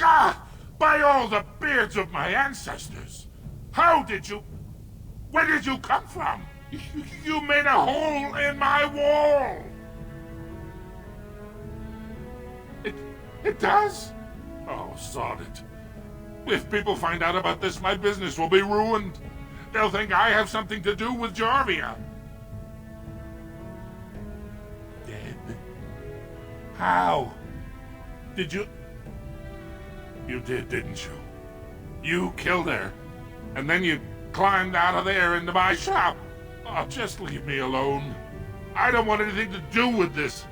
Ah! By all the beards of my ancestors! How did you... Where did you come from? You made a hole in my wall! It does? Oh, sod it. If people find out about this, my business will be ruined. They'll think I have something to do with Jarvia. Dead? How? Did you... You did, didn't you? You killed her. And then you climbed out of there into my shop. Oh, just leave me alone. I don't want anything to do with this.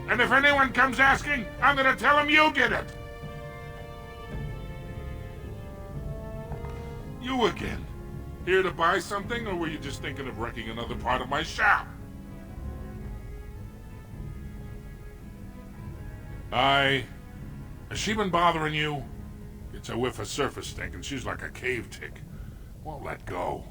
And if anyone comes asking, I'm gonna tell them you did it. You again. Here to buy something, or were you just thinking of wrecking another part of my shop? Has she been bothering you? It's a whiff of surface stink, and she's like a cave tick. Won't let go.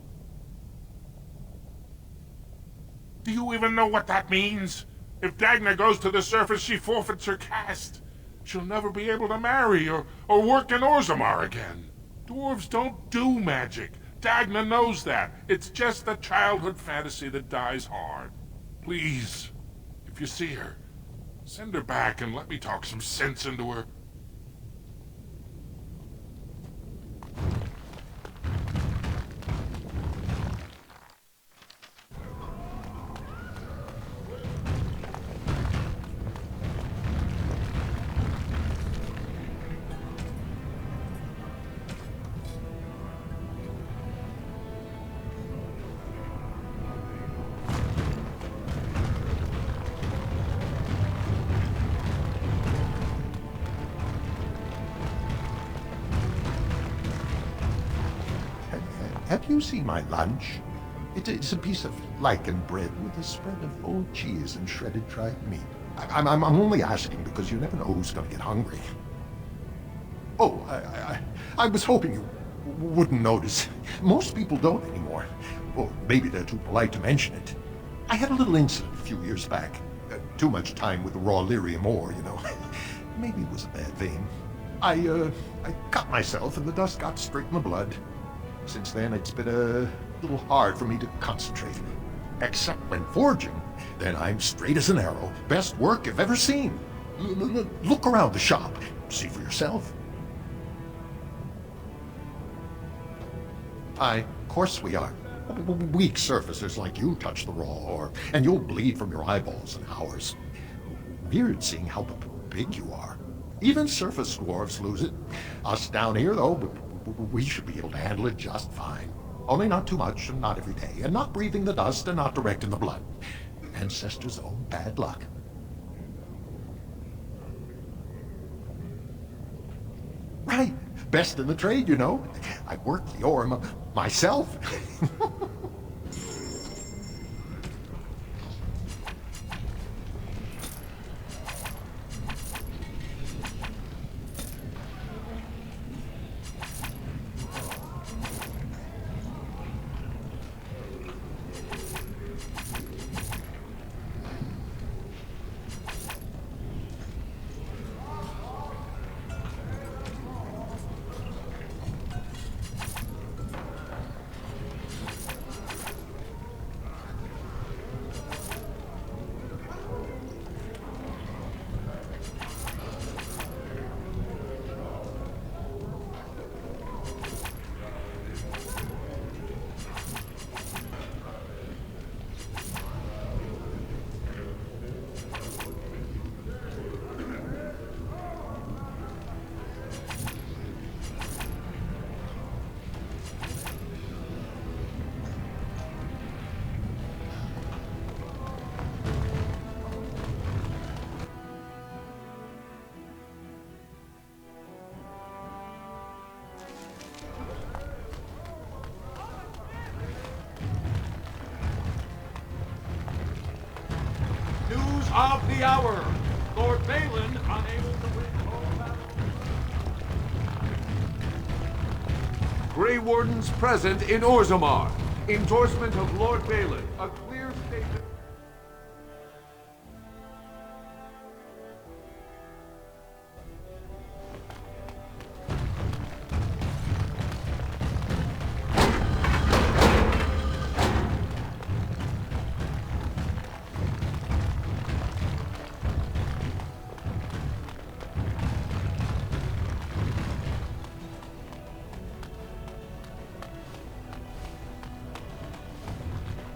Do you even know what that means? If Dagna goes to the surface, she forfeits her caste. She'll never be able to marry or work in Orzammar again. Dwarves don't do magic. Dagna knows that. It's just a childhood fantasy that dies hard. Please, if you see her, send her back and let me talk some sense into her. Have you seen my lunch? It's a piece of lichen bread with a spread of old cheese and shredded dried meat. I'm only asking because you never know who's going to get hungry. Oh, I was hoping you wouldn't notice. Most people don't anymore. Or maybe they're too polite to mention it. I had a little incident a few years back. Too much time with the raw lyrium ore, you know. Maybe it was a bad vein. I cut myself and the dust got straight in the blood. Since then, it's been a little hard for me to concentrate. Except when forging, then I'm straight as an arrow. Best work you've ever seen. Look around the shop. See for yourself. Of course we are. Weak surfacers like you touch the raw ore, and you'll bleed from your eyeballs in hours. Weird seeing how big you are. Even surface dwarves lose it. Us down here, though, we should be able to handle it just fine. Only not too much and not every day, and not breathing the dust and not direct in the blood. Ancestors' own bad luck. Right. Best in the trade, you know. I work the ore myself. Of the hour. Lord Balin unable to win all battle. Grey Wardens present in Orzammar. Endorsement of Lord Balin. A clear statement.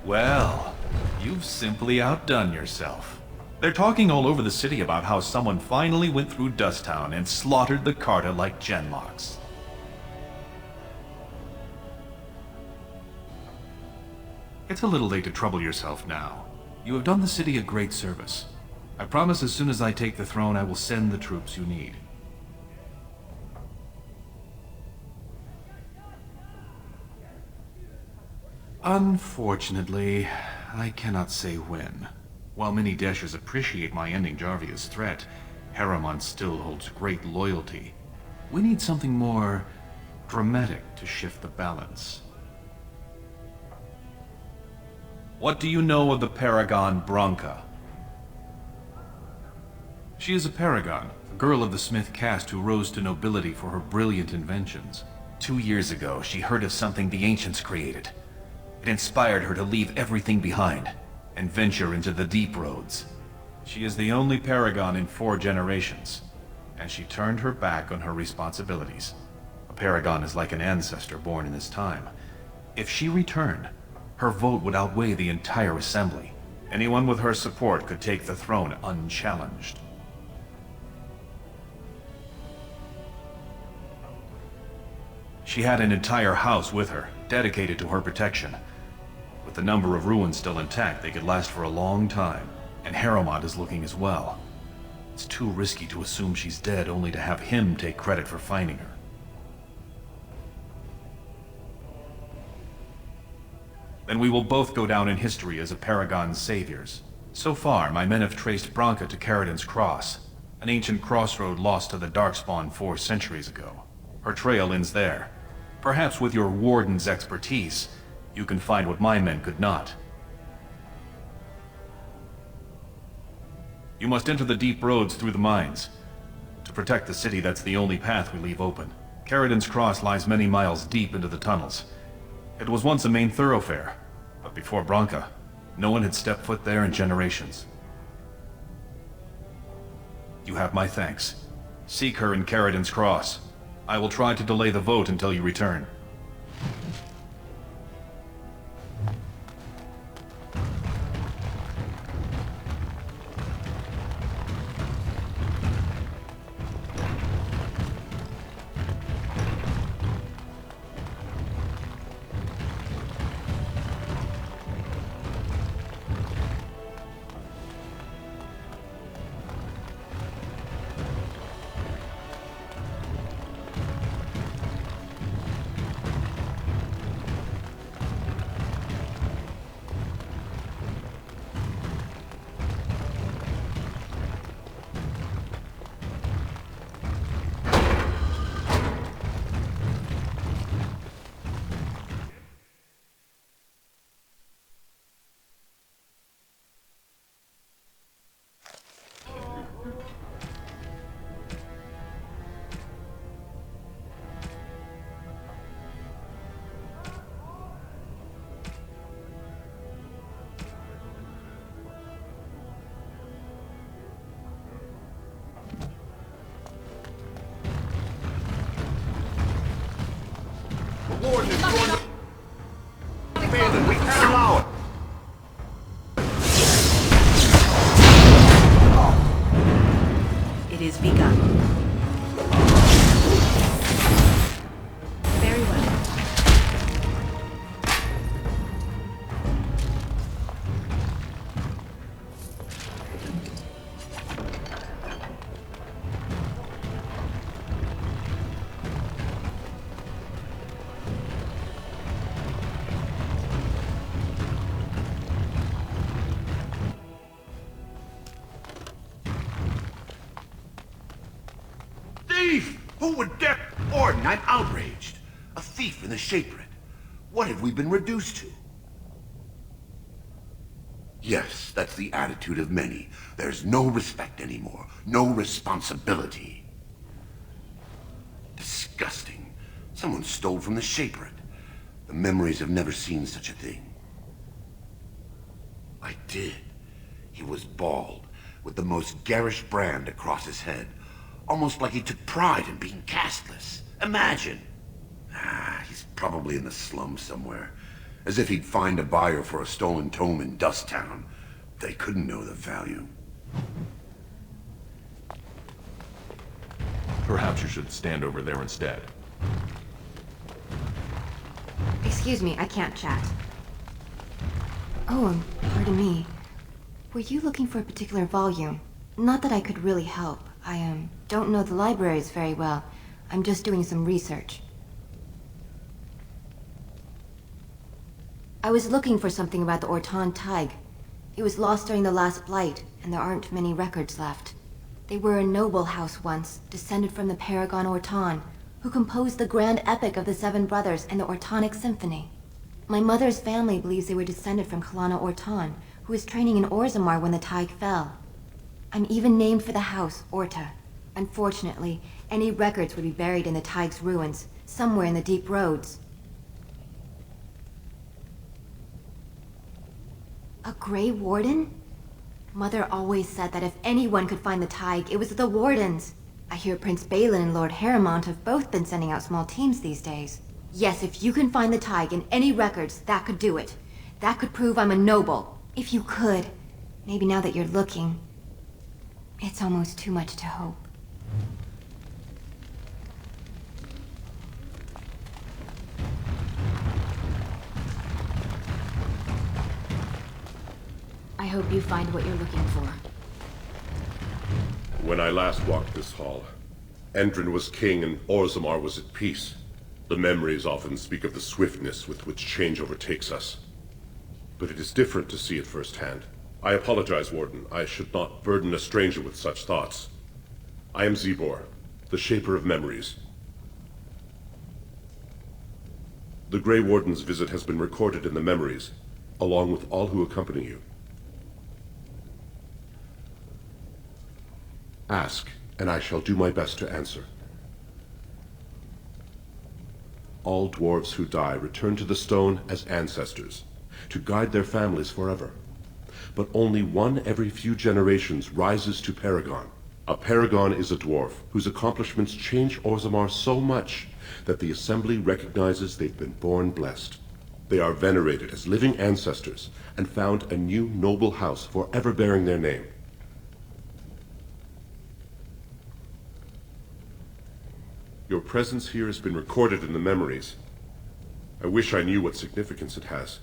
Well, you've simply outdone yourself. They're talking all over the city about how someone finally went through Dust Town and slaughtered the Carta like Genlocks. It's a little late to trouble yourself now. You have done the city a great service. I promise as soon as I take the throne, I will send the troops you need. Unfortunately, I cannot say when. While many Dashers appreciate my ending Jarvia's threat, Harriman still holds great loyalty. We need something more dramatic to shift the balance. What do you know of the Paragon Branca? She is a paragon, a girl of the Smith caste who rose to nobility for her brilliant inventions. 2 years ago, she heard of something the Ancients created. It inspired her to leave everything behind and venture into the deep roads. She is the only paragon in 4 generations, and she turned her back on her responsibilities. A paragon is like an ancestor born in this time. If she returned, her vote would outweigh the entire assembly. Anyone with her support could take the throne unchallenged. She had an entire house with her, dedicated to her protection. With the number of ruins still intact, they could last for a long time, and Harriman is looking as well. It's too risky to assume she's dead only to have him take credit for finding her. Then we will both go down in history as a Paragon's saviors. So far, my men have traced Branca to Caridin's Cross, an ancient crossroad lost to the Darkspawn 4 centuries ago. Her trail ends there. Perhaps with your Warden's expertise, you can find what my men could not. You must enter the deep roads through the mines. To protect the city, that's the only path we leave open. Caridin's Cross lies many miles deep into the tunnels. It was once a main thoroughfare, but before Branca, no one had stepped foot there in generations. You have my thanks. Seek her in Caridin's Cross. I will try to delay the vote until you return. Warden is going to... Balin, we can't allow it! It is begun. Very well. Thief! Who would dare? Warden, I'm outraged. A thief in the Shapered. What have we been reduced to? Yes, that's the attitude of many. There's no respect anymore. No responsibility. Disgusting. Someone stole from the Shapered. The memories have never seen such a thing. I did. He was bald, with the most garish brand across his head. Almost like he took pride in being castless. Imagine! He's probably in the slums somewhere. as if he'd find a buyer for a stolen tome in Dust Town. They couldn't know the value. Perhaps you should stand over there instead. Excuse me, I can't chat. Oh, pardon me. Were you looking for a particular volume? Not that I could really help. I, don't know the libraries very well. I'm just doing some research. I was looking for something about the Orton Tig. It was lost during the last Blight, and there aren't many records left. They were a noble house once, descended from the Paragon Orton, who composed the grand epic of the Seven Brothers and the Ortonic Symphony. My mother's family believes they were descended from Kalana Orton, who was training in Orzammar when the Tig fell. I'm even named for the house, Orta. Unfortunately, any records would be buried in the Tig's ruins, somewhere in the deep roads. A Grey Warden? Mother always said that if anyone could find the Tig, it was the Wardens. I hear Prince Balin and Lord Harrimont have both been sending out small teams these days. Yes, if you can find the Tig in any records, that could do it. That could prove I'm a noble. If you could. Maybe now that you're looking. It's almost too much to hope. I hope you find what you're looking for. When I last walked this hall, Endrin was king and Orzammar was at peace. The memories often speak of the swiftness with which change overtakes us. But it is different to see it firsthand. I apologize, Warden. I should not burden a stranger with such thoughts. I am Zebor, the Shaper of Memories. The Grey Warden's visit has been recorded in the memories, along with all who accompany you. Ask, and I shall do my best to answer. All dwarves who die return to the stone as ancestors, to guide their families forever. But only one every few generations rises to Paragon. A Paragon is a dwarf whose accomplishments change Orzammar so much that the Assembly recognizes they've been born blessed. They are venerated as living ancestors and found a new noble house forever bearing their name. Your presence here has been recorded in the memories. I wish I knew what significance it has.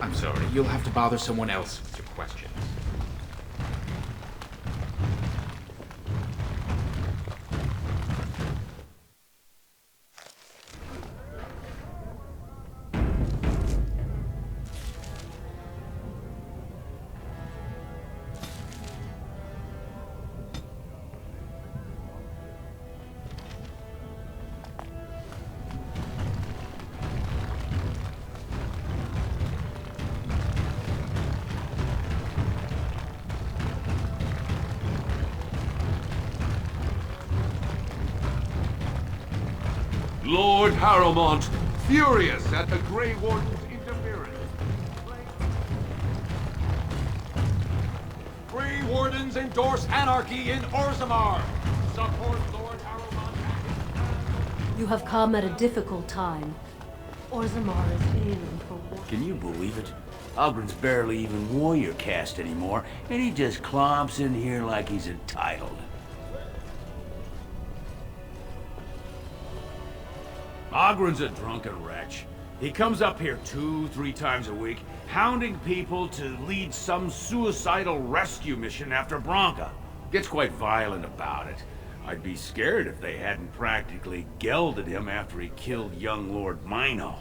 I'm sorry, you'll have to bother someone else with your questions. Lord Harrimont, furious at the Grey Warden's interference. Grey Wardens endorse anarchy in Orzammar. Support Lord Harrimont. You have come at a difficult time. Orzammar is ailing for war. Can you believe it? Ogren's barely even warrior caste anymore, and he just clomps in here like he's entitled. Ogren's a drunken wretch. He comes up here 2-3 times a week, hounding people to lead some suicidal rescue mission after Branca. Gets quite violent about it. I'd be scared if they hadn't practically gelded him after he killed young Lord Mino.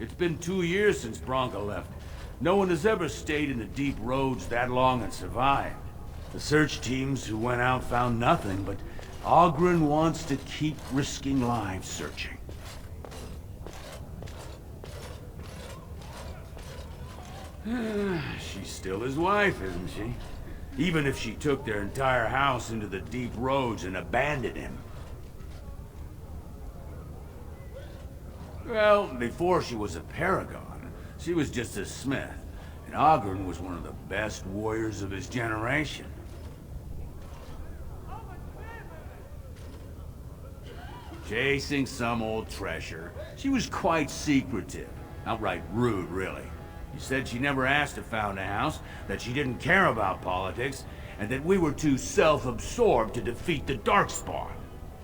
It's been 2 years since Branca left. No one has ever stayed in the deep roads that long and survived. The search teams who went out found nothing, but Ogren wants to keep risking lives searching. She's still his wife, isn't she? Even if she took their entire house into the deep roads and abandoned him. Well, before she was a paragon, she was just a smith. And Ogren was one of the best warriors of his generation. Chasing some old treasure. She was quite secretive. Outright rude, really. She said she never asked to found a house, that she didn't care about politics, and that we were too self-absorbed to defeat the Darkspawn.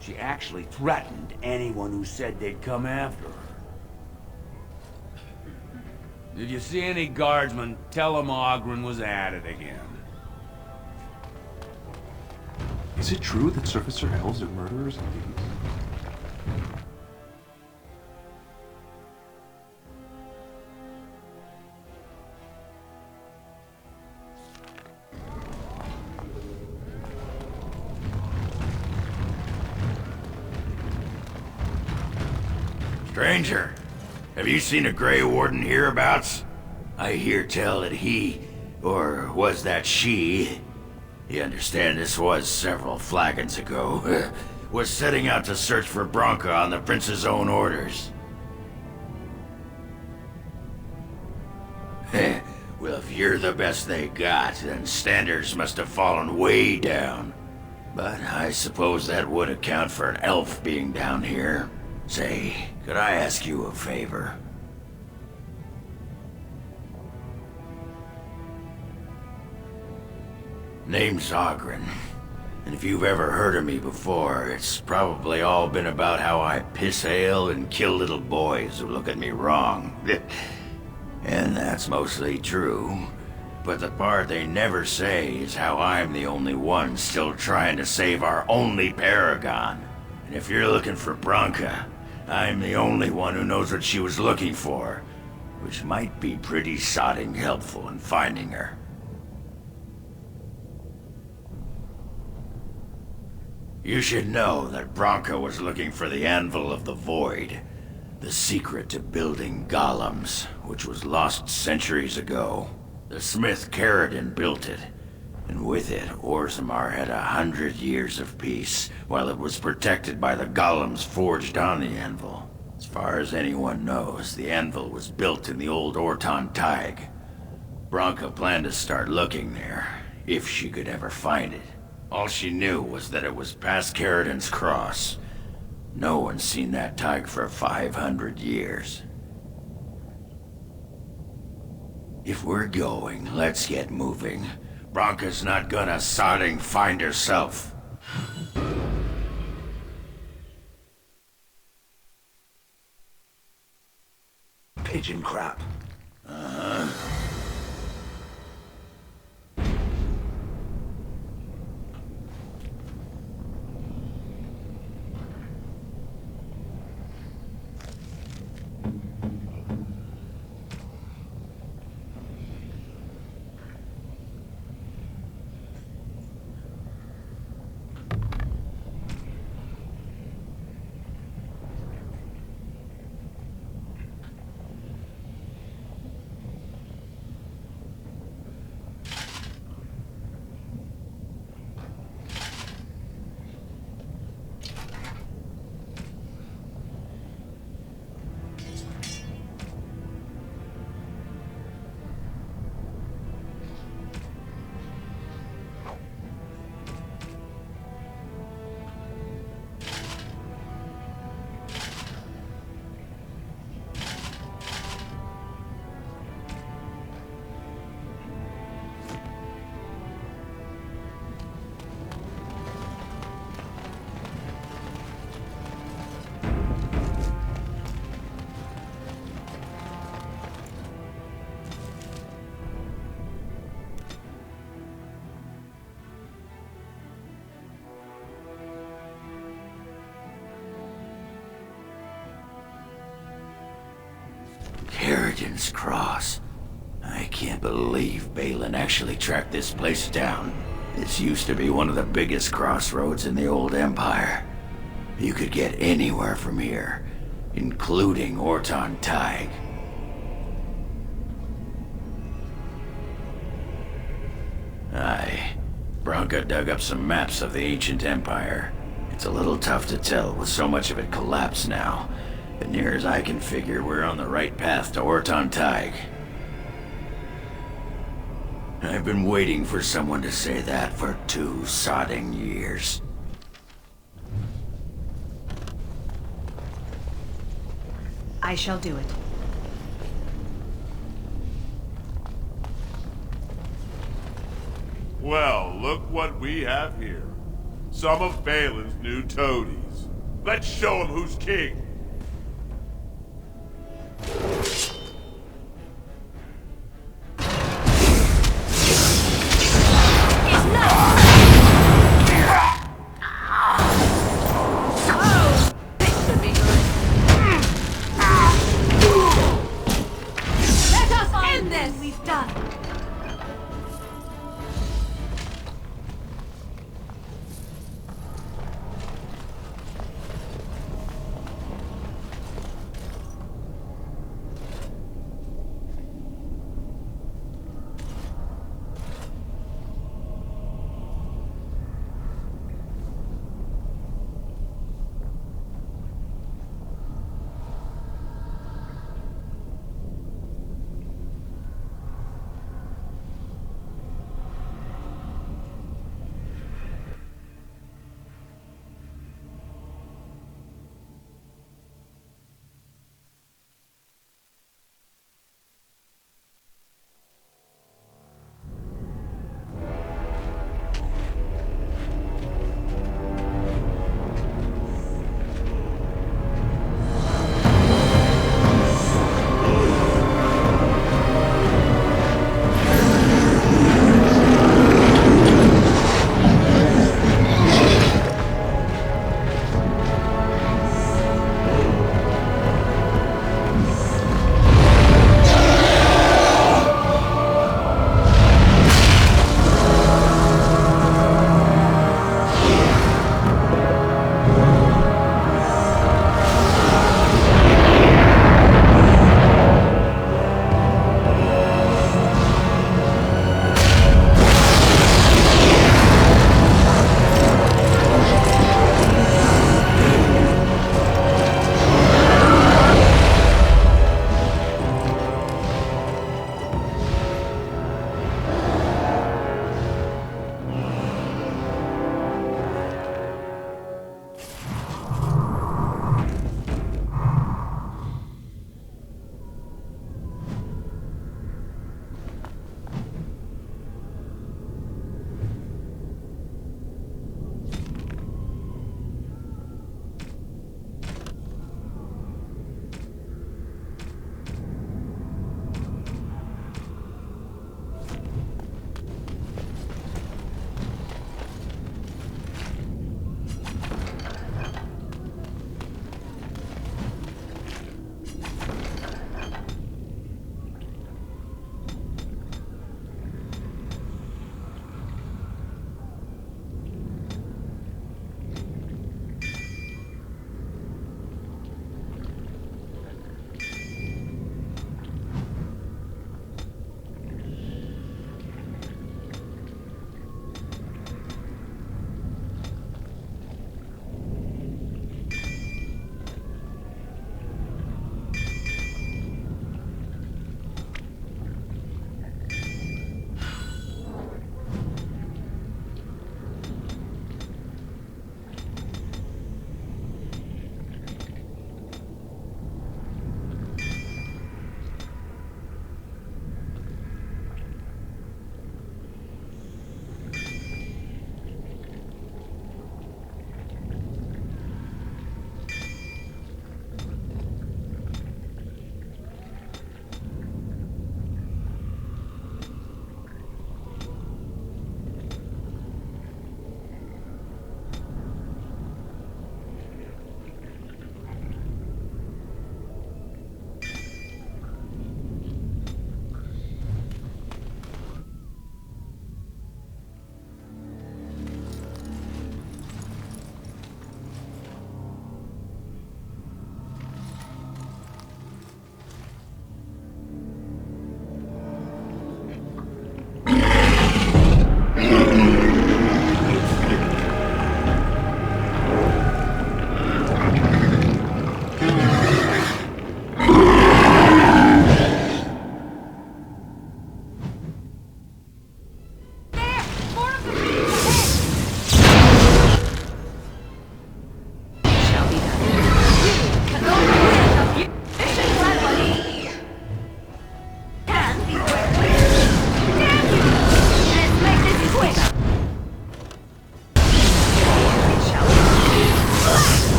She actually threatened anyone who said they'd come after her. If you see any guardsmen, tell them Ogren was at it again. Is it true that surfacer elves are murderers and thieves? Stranger, have you seen a Grey Warden hereabouts? I hear tell that he, or was that she, you understand this was several flagons ago, was setting out to search for Branka on the Prince's own orders. Well, if you're the best they got, then standards must have fallen way down. But I suppose that would account for an elf being down here. Say, could I ask you a favor? Name's Ogren, and if you've ever heard of me before, it's probably all been about how I piss ale and kill little boys who look at me wrong. And that's mostly true. But the part they never say is how I'm the only one still trying to save our only paragon. And if you're looking for Branka, I'm the only one who knows what she was looking for, which might be pretty sodding helpful in finding her. You should know that Branka was looking for the Anvil of the Void, the secret to building golems, which was lost centuries ago. The smith Caradon built it, and with it, Orzammar had 100 years of peace, while it was protected by the golems forged on the anvil. As far as anyone knows, the anvil was built in the old Orton Tig. Branka planned to start looking there, if she could ever find it. All she knew was that it was past Caradon's cross. No one's seen that Tig for 500 years. If we're going, let's get moving. Branka's not gonna sodding find herself. Pigeon crap. Uh-huh. Caradon's cross. I can't believe Balin actually tracked this place down. This used to be one of the biggest crossroads in the old empire. You could get anywhere from here, including Orton Tig. Aye. Branka dug up some maps of the ancient empire. It's a little tough to tell with so much of it collapsed now. But near as I can figure, we're on the right path to Orton Tig. I've been waiting for someone to say that for 2 sodding years. I shall do it. Well, look what we have here. Some of Balin's new toadies. Let's show him who's king. Let us end this! We've done.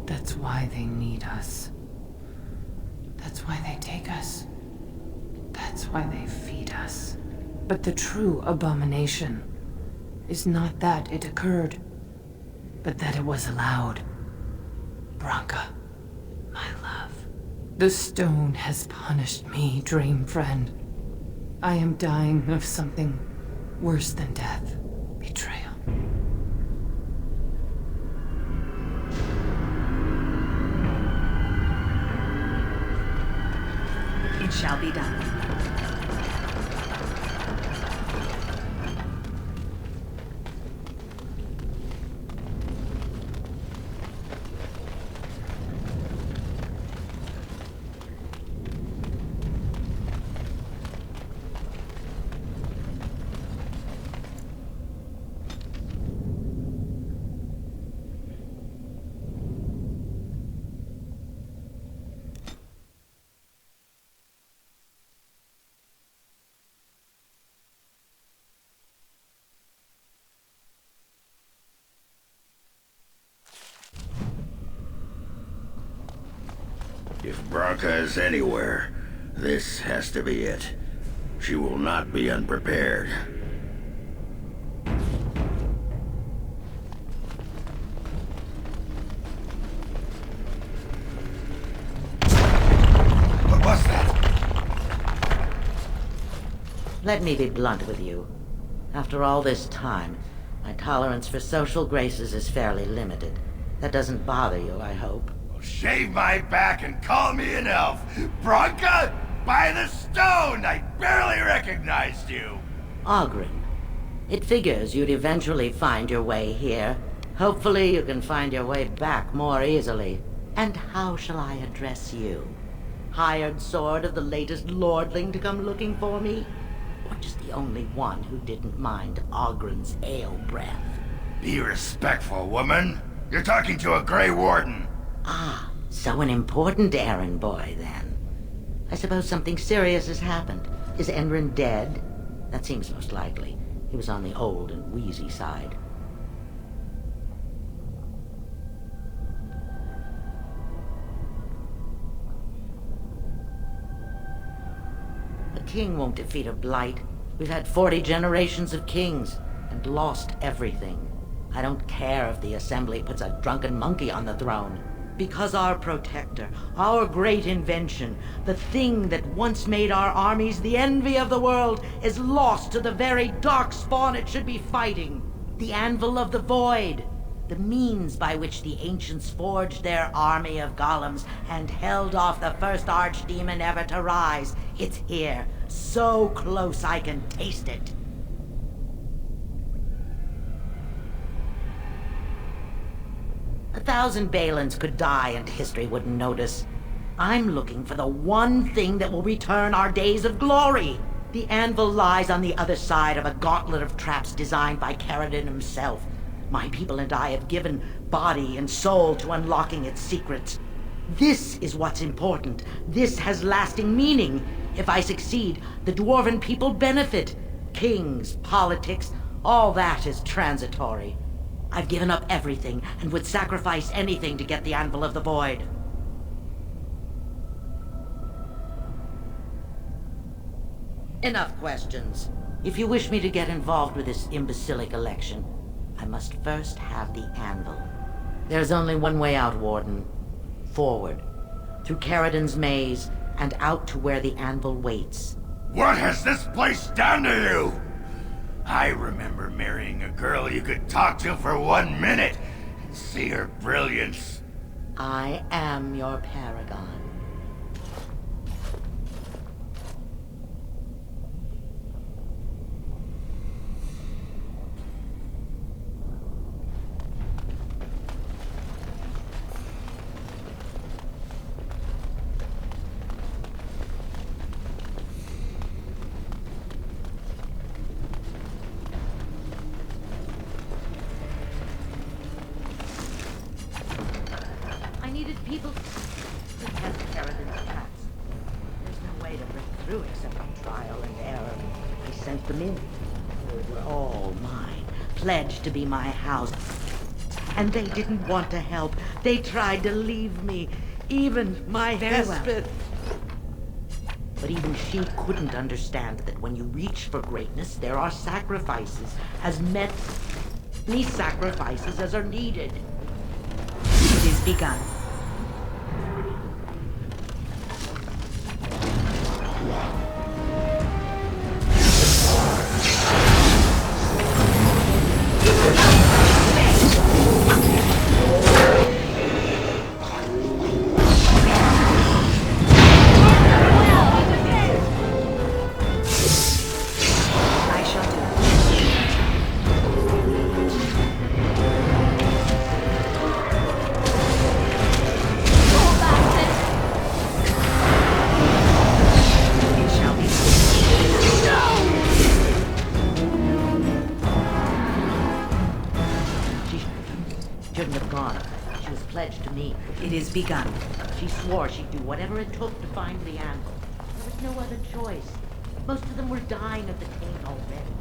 That's why they need us. That's why they take us. That's why they feed us. But the true abomination is not that it occurred, but that it was allowed. Branka, my love. The stone has punished me, dream friend. I am dying of something worse than death. Betrayal. It shall be done. If Branka is anywhere, this has to be it. She will not be unprepared. What was that? Let me be blunt with you. After all this time, my tolerance for social graces is fairly limited. That doesn't bother you, I hope. Shave my back and call me an elf. Branka, by the stone! I barely recognized you. Ogren. It figures you'd eventually find your way here. Hopefully you can find your way back more easily. And how shall I address you? Hired sword of the latest lordling to come looking for me? Or just the only one who didn't mind Ogren's ale breath? Be respectful, woman. You're talking to a Grey Warden. Ah, so an important errand boy, then. I suppose something serious has happened. Is Enrin dead? That seems most likely. He was on the old and wheezy side. A king won't defeat a blight. We've had 40 generations of kings, and lost everything. I don't care if the Assembly puts a drunken monkey on the throne. Because our protector, our great invention, the thing that once made our armies the envy of the world, is lost to the very dark spawn it should be fighting. The Anvil of the Void. The means by which the ancients forged their army of golems and held off the first archdemon ever to rise. It's here, so close I can taste it. A thousand Balins could die and history wouldn't notice. I'm looking for the one thing that will return our days of glory. The anvil lies on the other side of a gauntlet of traps designed by Caradon himself. My people and I have given body and soul to unlocking its secrets. This is what's important. This has lasting meaning. If I succeed, the Dwarven people benefit. Kings, politics, all that is transitory. I've given up everything and would sacrifice anything to get the Anvil of the Void. Enough questions. If you wish me to get involved with this imbecilic election, I must first have the Anvil. There's only one way out, Warden. Forward. Through Caradon's maze, and out to where the Anvil waits. What has this place done to you? I remember marrying a girl you could talk to for 1 minute and see her brilliance. I am your paragon. People to test Caradon's traps. There's no way to break through except on trial and error. I sent them in. They were all mine, pledged to be my house. and they didn't want to help. They tried to leave me. Even my Hesped. But even she couldn't understand that when you reach for greatness, there are sacrifices, as many sacrifices as are needed. It is begun. It is begun. She swore she'd do whatever it took to find the anvil. There was no other choice. Most of them were dying of the taint already.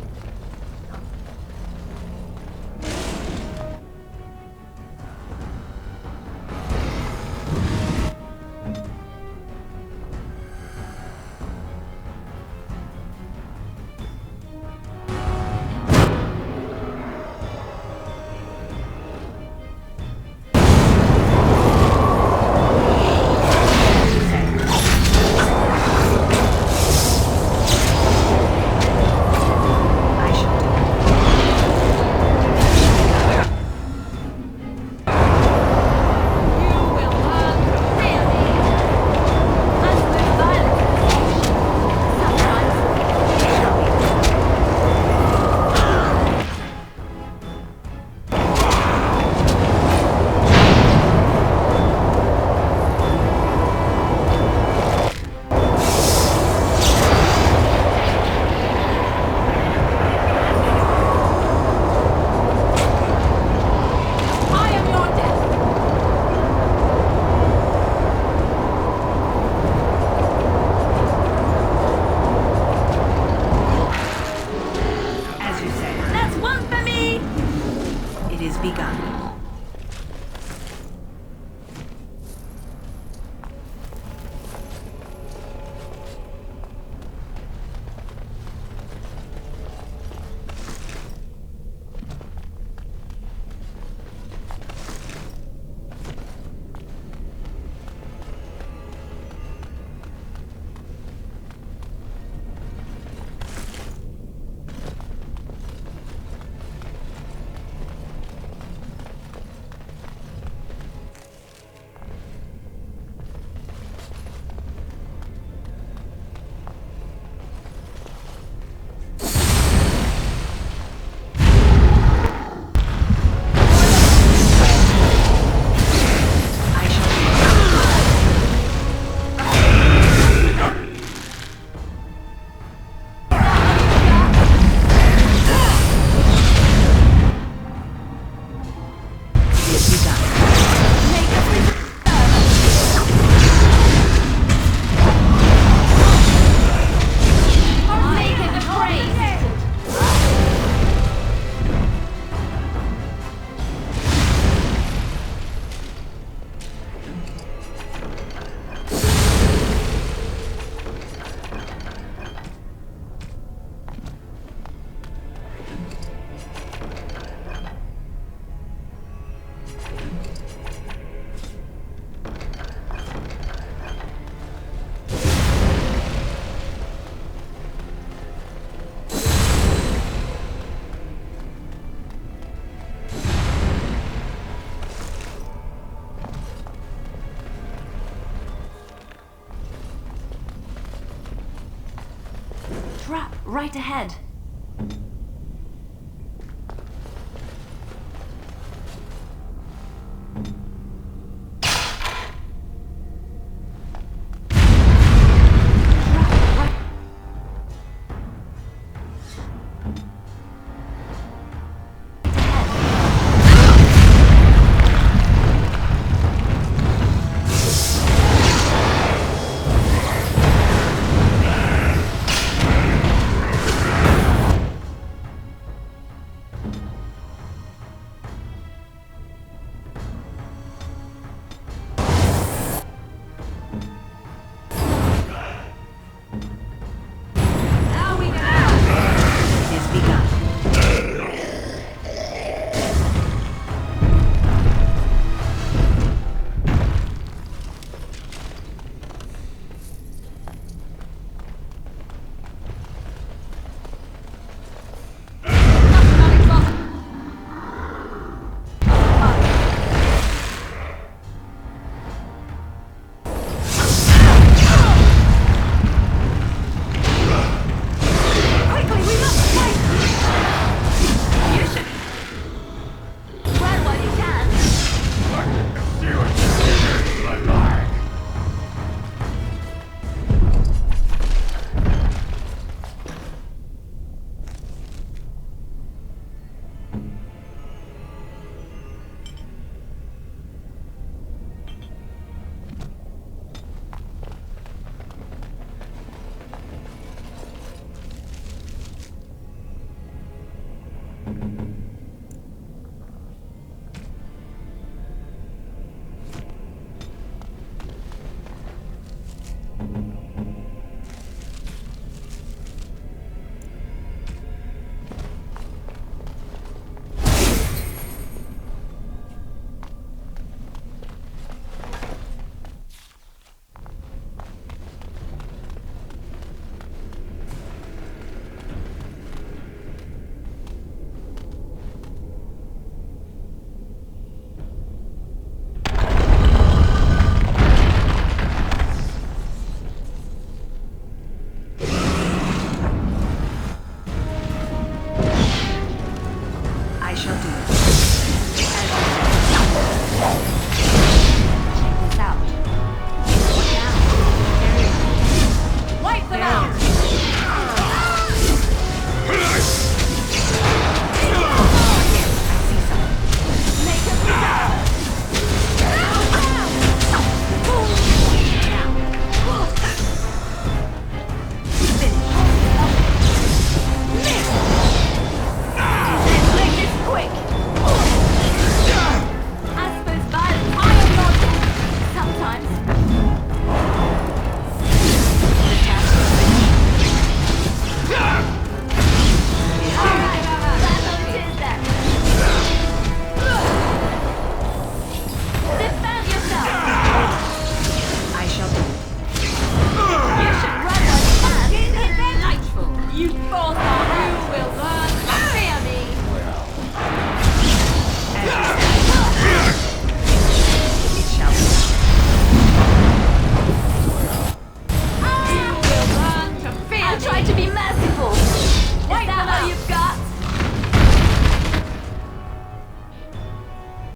Trap right ahead.